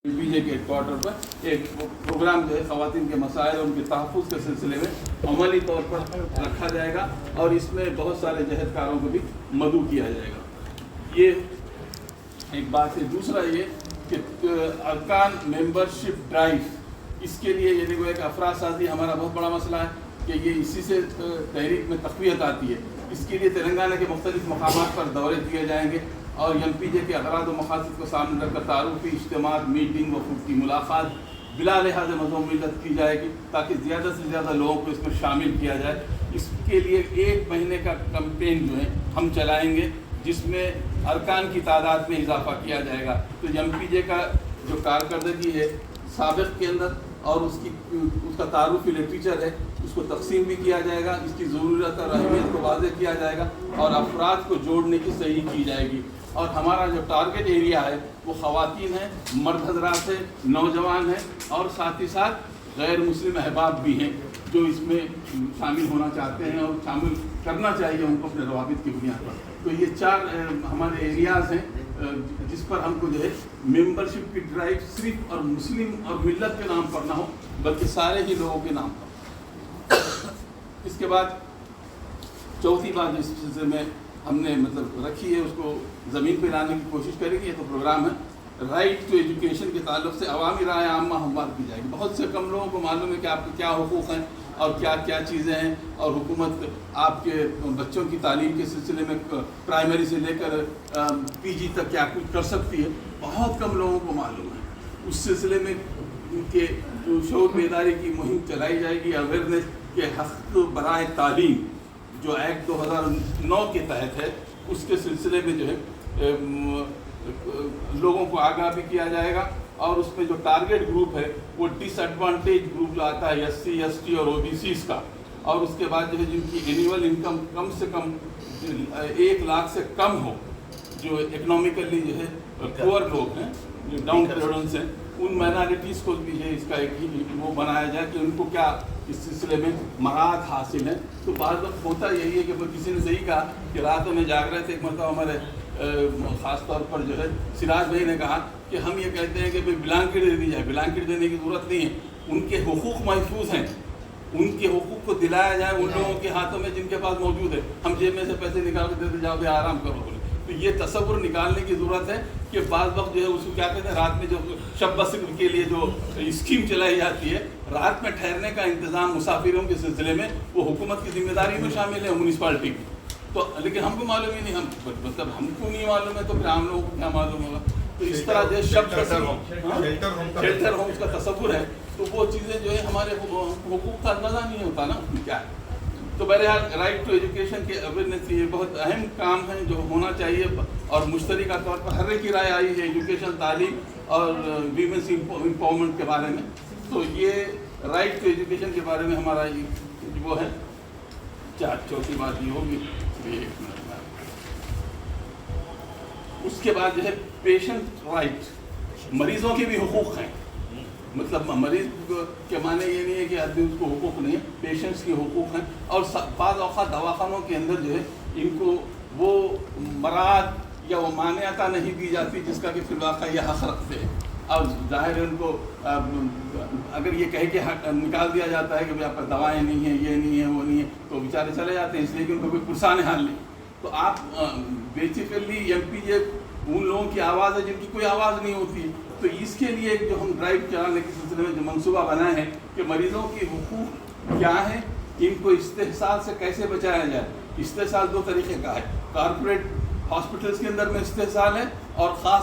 पीजे के हेडक्वार्टर पर एक प्रोग्राम जो है ख़वातीन के मसाइल और उनके तहफ़्फ़ुज़ के सिलसिले में अमली तौर पर रखा जाएगा और इसमें बहुत सारे जहदकारों को भी मदऊ किया जाएगा। ये एक बात है। दूसरा ये कि अरकान मेंबरशिप ड्राइव, इसके लिए यानी वो एक अफराद साजी हमारा बहुत बड़ा मसला है कि ये इसी से तहरीक में तक़वियत आती है। इसके लिए तेलंगाना के मुख्तलिफ़ मकामात पर दौरे दिए जाएंगे और एमपीजे के अगराद व मकासद को सामने रखकर तारुफ़ी इज्तिमात, मीटिंग व खुद की मुलाकात बिला लिहाज मज़हब मिल्लत की जाएगी ताकि ज़्यादा से ज़्यादा लोगों को इसमें शामिल किया जाए। इसके लिए 1 महीने का कैंपेन जो है हम चलाएँगे जिसमें अरकान की तादाद में इजाफ़ा किया जाएगा। तो एमपीजे का जो कारकर्दगी है साबिक़ के अंदर और उसका तारुफ़ी लिटरेचर है उसको तकसीम भी किया जाएगा, इसकी ज़रूरत और अहमियत को वाज़ेह किया जाएगा और अफराद को जोड़ने की सही की जाएगी। और हमारा जो टारगेट एरिया है वो ख़वातीन है, मर्द हज़रात है, नौजवान हैं और साथ ही साथ गैर मुस्लिम अहबाब भी हैं जो इसमें शामिल होना चाहते हैं और शामिल करना चाहिए उनको अपने रवाबित की बुनियाद पर। तो ये 4 हमारे एरियाज़ हैं जिस पर हमको जो है मेंबरशिप की ड्राइव सिर्फ और मुस्लिम और मिल्लत के नाम पर ना हो बल्कि सारे ही लोगों के नाम पर। इसके बाद चौथी बात जिस सिलसिले में हमने मतलब रखी है उसको ज़मीन पर लाने की कोशिश करेंगे। ये तो प्रोग्राम है राइट टू एजुकेशन के ताल्लुक़ से अवामी राय आम्मा हमवार की जाएगी। बहुत से कम लोगों को मालूम है कि आपके क्या हुकूक़ हैं और क्या क्या चीज़ें हैं और हुकूमत आपके बच्चों की तालीम के सिलसिले में प्राइमरी से लेकर पीजी तक क्या कुछ कर सकती है, बहुत कम लोगों को मालूम है। उस सिलसिले में उनके जो शौर बेदारी की मुहिम चलाई जाएगी, अवेयरनेस के हक़ बराए तालीम जो एक्ट 2009 के तहत है उसके सिलसिले में जो है लोगों को आगाह भी किया जाएगा। और उसमें जो टारगेट ग्रुप है वो डिसएडवांटेज ग्रुप जो आता है SC ST और OBCs का, और उसके बाद जो है जिनकी एनुअल इनकम कम से कम 1 लाख से कम हो, जो इकोनॉमिकली जो है पुअर लोग हैं, जो डाउन पेरेंट्स हैं, उन माइनॉरिटीज़ को भी है इसका एक वो बनाया जाए कि उनको क्या इस सिलसिले में मराहत हासिल है। तो बाद वक्त होता यही है कि किसी ने सही कहा कि रातों में जाग रहे थे, एक मतलब हमारे ख़ास तौर पर जो है सिराज भाई ने कहा कि हम ये कहते हैं कि भाई ब्लैंकेट दे दी जाए। ब्लैंकेट देने की ज़रूरत नहीं है, उनके हुकूक़ महफूज हैं, उनके हुकूक़ को दिलाया जाए उन लोगों के हाथों में जिनके पास मौजूद है। हम जेब में से पैसे निकाल के देते जाओ भाई आराम करो बोले, तो ये तसव्वुर निकालने की ज़रूरत है कि बाद वक्त जो है उसको क्या कहते हैं रात में जो शब बस्र के लिए जो स्कीम चलाई जाती है, रात में ठहरने का इंतज़ाम मुसाफिरों के सिलसिले में वो हुकूमत की जिम्मेदारी में शामिल है म्यूनसिपाल्टी की। तो लेकिन हमको मालूम ही नहीं, हम मतलब हमको नहीं मालूम है तो फिर हम लोगों को क्या मालूम होगा। तो इस तरह जो शेल्टर होम्स का तसव्वुर है तो वो चीज़ें जो है हमारे हुकूक का अंदाज़ा नहीं होता ना क्या है। तो बहरहाल राइट टू एजुकेशन के अवेयरनेस ये बहुत अहम काम है जो होना चाहिए और मुश्तरका तौर पर हर एक की राय आई है एजुकेशन, तालीम और वीमेंस एम्पावरमेंट के बारे में। तो ये राइट टू एजुकेशन के बारे में हमारा वो है। चौथी बात ये होगी। उसके बाद जो है पेशेंट राइट, मरीज़ों के भी हुकूक़ हैं। मतलब मरीज़ के माने ये नहीं है कि आदमी उसको हुकूक़ नहीं है, पेशेंट्स के हुकूक़ हैं। और बाज़ औक़ात दवाखानों के अंदर जो है इनको वो मराद या वो मान्यता नहीं दी जाती जिसका कि फिलवाक़ा ये हक़ रखते हैं। अब ज़ाहिर है उनको अगर ये कह के निकाल दिया जाता है कि भाई आपका दवाएँ नहीं हैं, ये नहीं है, वो नहीं है, तो बेचारे चले जाते हैं इसलिए कि उनको कोई पुरसान हाल नहीं। तो आप बेसिकली एमपीजे उन लोगों की आवाज़ है जिनकी कोई आवाज़ नहीं होती। तो इसके लिए जो हम ड्राइव चलाने के सिलसिले में जो मंसूबा बनाए हैं कि मरीज़ों की हुकूक़ क्या है, इनको इस्तेहसाल से कैसे बचाया जाए। इस्तेहसाल 2 तरीक़े का है, कॉर्पोरेट हॉस्पिटल्स के अंदर में इस्तेहसाल है और ख़ास